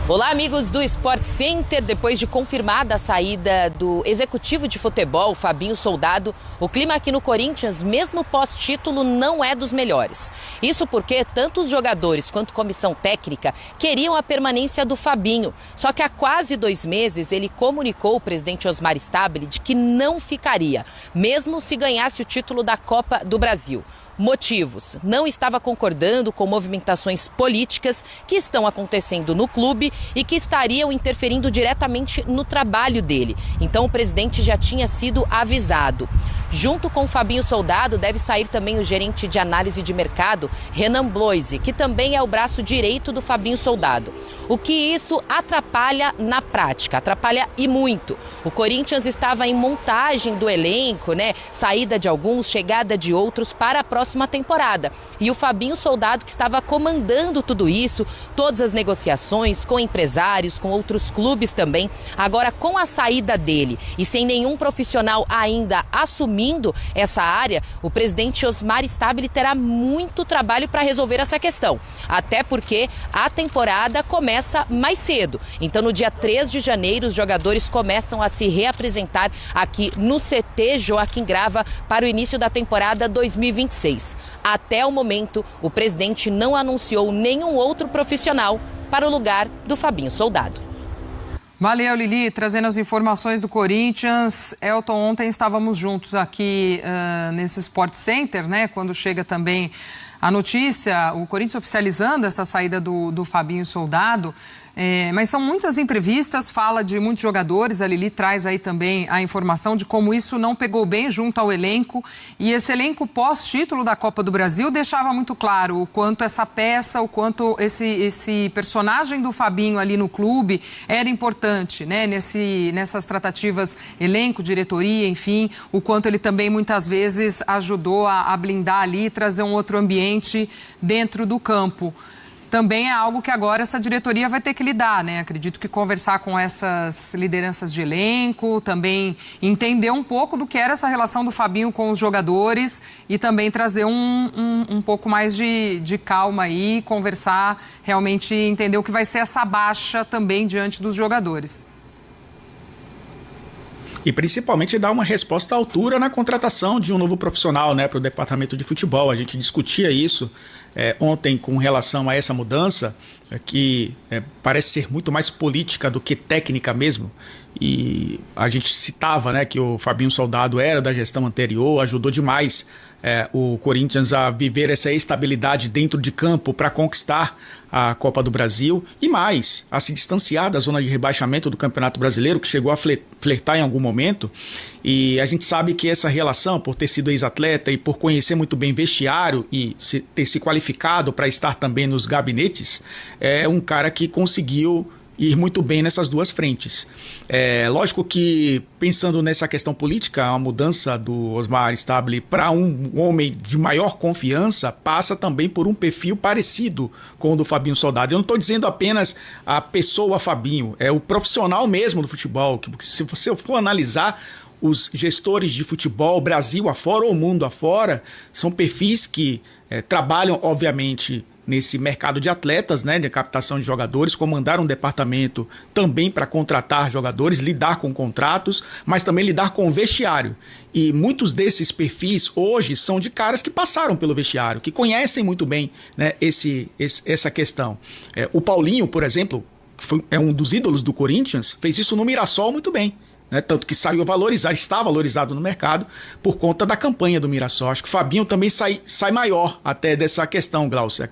Olá, amigos do Sport Center. Depois de confirmada a saída do executivo de futebol, Fabinho Soldado, o clima aqui no Corinthians, mesmo pós-título, não é dos melhores. Isso porque tanto os jogadores quanto comissão técnica queriam a permanência do Fabinho. Só que há quase 2 meses ele comunicou ao presidente Osmar Stabile de que não ficaria, mesmo se ganhasse o título da Copa do Brasil. Motivos: não estava concordando com movimentações políticas que estão acontecendo no clube e que estariam interferindo diretamente no trabalho dele. Então o presidente já tinha sido avisado. Junto com o Fabinho Soldado deve sair também o gerente de análise de mercado, Renan Bloise, que também é o braço direito do Fabinho Soldado. O que isso atrapalha na prática? Atrapalha e muito. O Corinthians estava em montagem do elenco, Saída de alguns, chegada de outros para a próxima temporada. E o Fabinho Soldado, que estava comandando tudo isso, todas as negociações com empresários, com outros clubes também. Agora, com a saída dele e sem nenhum profissional ainda assumindo essa área, o presidente Osmar Stabile terá muito trabalho para resolver essa questão. Até porque a temporada começa mais cedo. Então, no dia 3 de janeiro, os jogadores começam a se reapresentar aqui no CT Joaquim Grava para o início da temporada 2026. Até o momento, o presidente não anunciou nenhum outro profissional para o lugar do Fabinho Soldado. Valeu, Lili, trazendo as informações do Corinthians. Elton, ontem estávamos juntos aqui nesse Sport Center, quando chega também a notícia, o Corinthians oficializando essa saída do Fabinho Soldado. Mas são muitas entrevistas, fala de muitos jogadores, a Lili traz aí também a informação de como isso não pegou bem junto ao elenco, e esse elenco pós-título da Copa do Brasil deixava muito claro o quanto essa peça, o quanto esse personagem do Fabinho ali no clube era importante, nessas tratativas elenco, diretoria, enfim, o quanto ele também muitas vezes ajudou a blindar ali, trazer um outro ambiente dentro do campo. Também é algo que agora essa diretoria vai ter que lidar, Acredito que conversar com essas lideranças de elenco, também entender um pouco do que era essa relação do Fabinho com os jogadores e também trazer um pouco mais de calma aí, conversar, realmente entender o que vai ser essa baixa também diante dos jogadores. E principalmente dar uma resposta à altura na contratação de um novo profissional, para o departamento de futebol. A gente discutia isso ontem com relação a essa mudança, que parece ser muito mais política do que técnica mesmo. E a gente citava que o Fabinho Soldado era da gestão anterior, ajudou demais o Corinthians a viver essa estabilidade dentro de campo para conquistar a Copa do Brasil e mais, a se distanciar da zona de rebaixamento do Campeonato Brasileiro, que chegou a flertar em algum momento. E a gente sabe que essa relação, por ter sido ex-atleta e por conhecer muito bem vestiário e ter se qualificado para estar também nos gabinetes, é um cara que conseguiu ir muito bem nessas duas frentes. Lógico que, pensando nessa questão política, a mudança do Osmar Stabile para um homem de maior confiança passa também por um perfil parecido com o do Fabinho Soldado. Eu não estou dizendo apenas a pessoa Fabinho, é o profissional mesmo do futebol, que se você for analisar os gestores de futebol, Brasil afora ou mundo afora, são perfis que trabalham, obviamente, nesse mercado de atletas, de captação de jogadores, comandar um departamento também para contratar jogadores, lidar com contratos, mas também lidar com o vestiário. E muitos desses perfis hoje são de caras que passaram pelo vestiário, que conhecem muito bem essa questão. O Paulinho, por exemplo, que é um dos ídolos do Corinthians, fez isso no Mirassol muito bem. Tanto que saiu a valorizar, está valorizado no mercado por conta da campanha do Mirassol. Acho que o Fabinho também sai maior até dessa questão, Glaucia.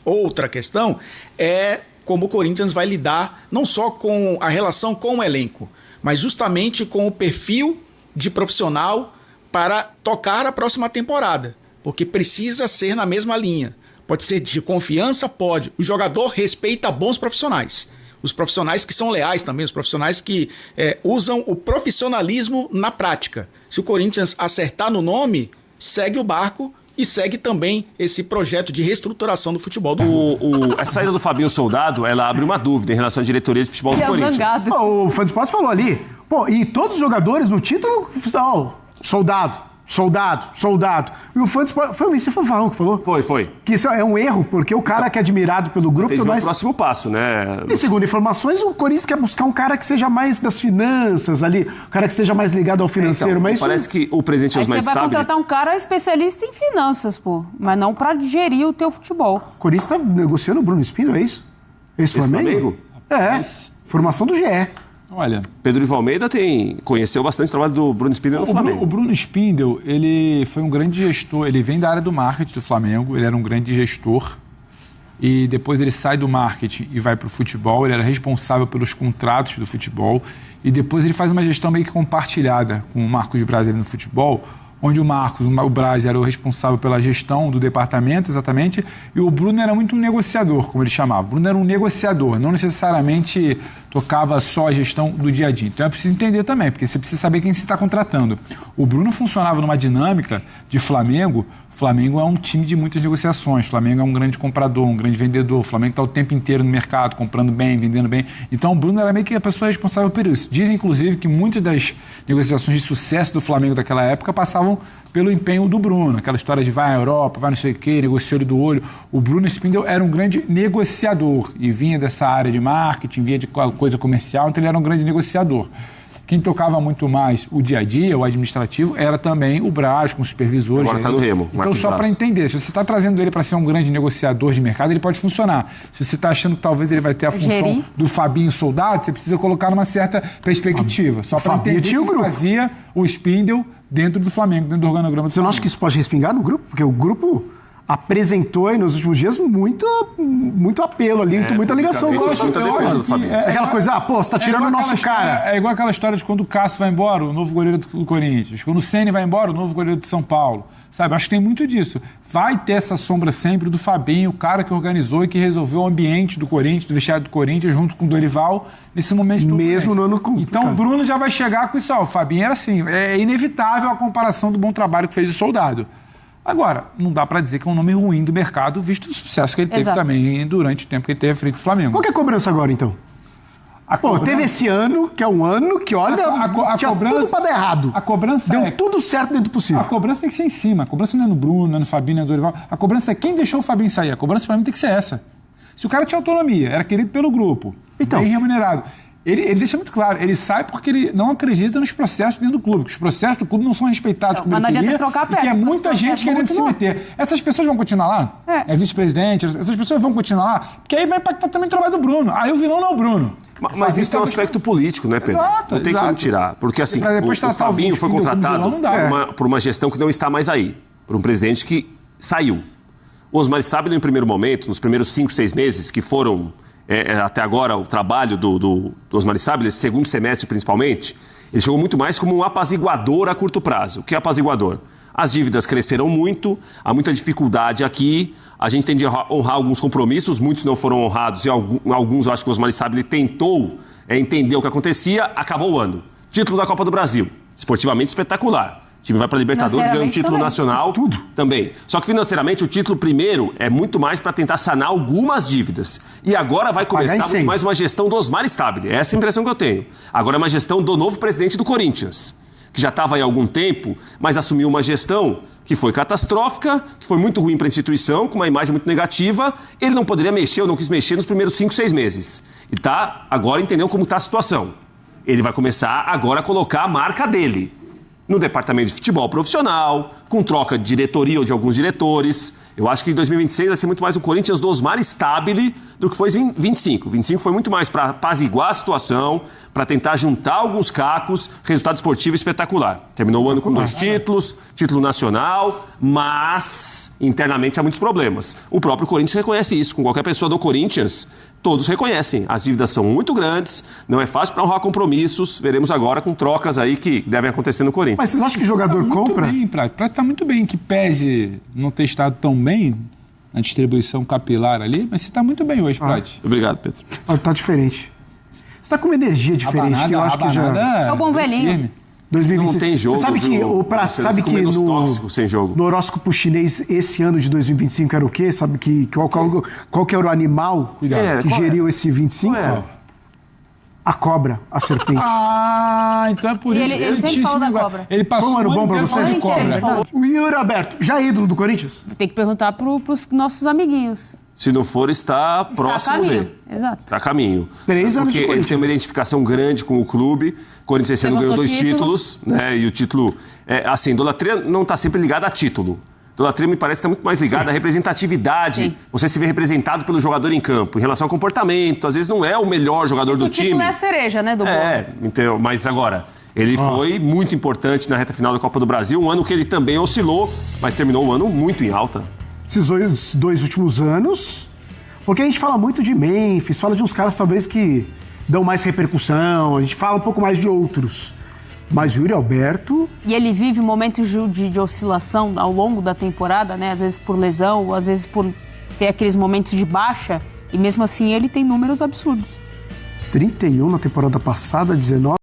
Outra questão é como o Corinthians vai lidar não só com a relação com o elenco, mas justamente com o perfil de profissional para tocar a próxima temporada, porque precisa ser na mesma linha. Pode ser de confiança? Pode. O jogador respeita bons profissionais. Os profissionais que são leais também, os profissionais que usam o profissionalismo na prática. Se o Corinthians acertar no nome, segue o barco e segue também esse projeto de reestruturação do futebol do clube. A saída do Fabinho Soldado, ela abre uma dúvida em relação à diretoria de futebol do Corinthians. O Fã de Esportes falou ali, e todos os jogadores no título, Soldado, soldado. E o fã do esporte... Foi o Mr. Fanfarrão que falou? Foi. Que isso é um erro, porque o cara que é admirado pelo grupo... Tem o próximo passo, né? E segundo informações, o Corinthians quer buscar um cara que seja mais das finanças ali, um cara que seja mais ligado ao financeiro, mas parece que o presidente Osmar Você vai Stabile... contratar um cara especialista em finanças, pô, mas não pra gerir o teu futebol. o Corinthians tá negociando o Bruno Spindel, é isso? Esse Flamengo? É, formação do GE. Olha, Pedro Ivo Almeida conheceu bastante o trabalho do Bruno Spindel no Flamengo. O Bruno Spindel, ele foi um grande gestor, ele vem da área do marketing do Flamengo, ele era um grande gestor e depois ele sai do marketing e vai para o futebol, ele era responsável pelos contratos do futebol e depois ele faz uma gestão meio que compartilhada com o Marcos Braz no futebol, onde o Braz era o responsável pela gestão do departamento, exatamente, e o Bruno era muito um negociador, como ele chamava. O Bruno era um negociador, não necessariamente tocava só a gestão do dia a dia. Então é preciso entender também, porque você precisa saber quem você está contratando. O Bruno funcionava numa dinâmica de Flamengo. O Flamengo é um time de muitas negociações. O Flamengo é um grande comprador, um grande vendedor. O Flamengo está o tempo inteiro no mercado, comprando bem, vendendo bem. Então o Bruno era meio que a pessoa responsável por isso. Dizem, inclusive, que muitas das negociações de sucesso do Flamengo daquela época passavam pelo empenho do Bruno. Aquela história de vai à Europa, vai não sei o quê, negocia olho do olho. O Bruno Spindel era um grande negociador e vinha dessa área de marketing, vinha de coisa comercial, então ele era um grande negociador. Quem tocava muito mais o dia a dia, o administrativo, era também o Braz, com o supervisor. Agora está no Remo. Então, só para entender, se você está trazendo ele para ser um grande negociador de mercado, ele pode funcionar. Se você está achando que talvez ele vai ter a função do Fabinho Soldado, você precisa colocar numa certa perspectiva. Só para entender que fazia o Spindel dentro do Flamengo, dentro do organograma do Flamengo. Você não acha que isso pode respingar no grupo? Porque o grupo apresentou aí nos últimos dias muito apelo ali, muita ligação com muita defesa do Fabinho. Aquela coisa, você tá tirando o nosso cara. É igual aquela história de quando o Cássio vai embora, o novo goleiro do Corinthians. Quando o Ceni vai embora, o novo goleiro do São Paulo. Sabe, acho que tem muito disso. Vai ter essa sombra sempre do Fabinho, o cara que organizou e que resolveu o ambiente do Corinthians, do vestiário do Corinthians, junto com o Dorival, nesse momento do mesmo no ano complicado. Então o Bruno já vai chegar com isso. O Fabinho era assim, é inevitável a comparação do bom trabalho que fez o Soldado. Agora, não dá para dizer que é um nome ruim do mercado, visto o sucesso que ele teve também durante o tempo que ele teve à frente do Flamengo. Qual que é a cobrança agora, então? Teve esse ano, que é um ano que, olha, tinha tudo para dar errado. A cobrança deu tudo certo dentro do possível. A cobrança tem que ser em cima. A cobrança não é no Bruno, não é no Fabinho, não é no Dorival. A cobrança é quem deixou o Fabinho sair. A cobrança, para mim, tem que ser essa. Se o cara tinha autonomia, era querido pelo grupo, bem remunerado. Ele deixa muito claro, ele sai porque ele não acredita nos processos dentro do clube, que os processos do clube não são respeitados como ele queria, e que é muita gente querendo se meter. Essas pessoas vão continuar lá? É vice-presidente, essas pessoas vão continuar lá? Porque aí vai impactar também o trabalho do Bruno. Aí o vilão não é o Bruno. Mas isso tem um aspecto político, né, Pedro? Não tem como tirar. Porque assim, o Fabinho foi contratado por uma gestão que não está mais aí, por um presidente que saiu. O Osmar Stabile, no primeiro momento, nos primeiros 5, 6 meses, que foram até agora o trabalho do Osmar Stabile, esse segundo semestre principalmente, ele chegou muito mais como um apaziguador a curto prazo. O que é apaziguador? As dívidas cresceram muito, há muita dificuldade aqui, a gente tem de honrar alguns compromissos, muitos não foram honrados e alguns eu acho que o Osmar Stabile tentou entender o que acontecia, acabou o ano. Título da Copa do Brasil, esportivamente espetacular. O time vai para a Libertadores, ganha um título nacional também. Só que financeiramente o título primeiro é muito mais para tentar sanar algumas dívidas. E agora vai começar muito mais uma gestão do Osmar Stabile. Essa é a impressão que eu tenho. Agora é uma gestão do novo presidente do Corinthians, que já estava aí há algum tempo, mas assumiu uma gestão que foi catastrófica, que foi muito ruim para a instituição, com uma imagem muito negativa. Ele não poderia mexer ou não quis mexer nos primeiros 5, 6 meses. E tá agora entendeu como está a situação. Ele vai começar agora a colocar a marca dele no departamento de futebol profissional, com troca de diretoria ou de alguns diretores. Eu acho que em 2026 vai ser muito mais um Corinthians do Osmar Stabile do que foi em 25. 25 foi muito mais para apaziguar a situação, para tentar juntar alguns cacos, resultado esportivo espetacular. Terminou o ano com 2 títulos, título nacional, mas internamente há muitos problemas. O próprio Corinthians reconhece isso. Com qualquer pessoa do Corinthians, todos reconhecem. As dívidas são muito grandes, não é fácil para honrar compromissos. Veremos agora com trocas aí que devem acontecer no Corinthians. Mas vocês acham que o jogador compra? Está muito bem, que pese não ter estado tão bem na distribuição capilar ali, mas você está muito bem hoje, Plat. Obrigado, Pedro. Está diferente. Você está com uma energia diferente, que eu acho que já... É o bom velhinho. 2026. Não tem jogo. Você sabe que o Prat, sabe que no horóscopo chinês esse ano de 2025 era o quê? Sabe que qual que era o animal que geriu esse 25? a cobra, a serpente. Então é por isso que ele sempre fala da cobra. Ele passou um ano bom pra você? de cobra. O Yuri Alberto, já ídolo do Corinthians? Tem que perguntar pros nossos amiguinhos. Se não for, está próximo dele. Exato. Está a caminho. 3 anos Porque de ele Corinthians. tem uma identificação grande com o clube. O Corinthians esse ano ganhou 2 títulos, né? E o título... assim, idolatria não está sempre ligada a título. Idolatria me parece que está muito mais ligada à representatividade. Sim. Você se vê representado pelo jogador em campo, em relação ao comportamento. Às vezes não é o melhor jogador do time. O título é a cereja, né, do bolo. Então, mas agora... Ele foi muito importante na reta final da Copa do Brasil, um ano que ele também oscilou, mas terminou um ano muito em alta. Esses 2 últimos anos, porque a gente fala muito de Memphis, fala de uns caras talvez que dão mais repercussão, a gente fala um pouco mais de outros. Mas o Yuri Alberto... E ele vive momentos de oscilação ao longo da temporada, né? Às vezes por lesão, às vezes por ter aqueles momentos de baixa, e mesmo assim ele tem números absurdos. 31 na temporada passada, 19...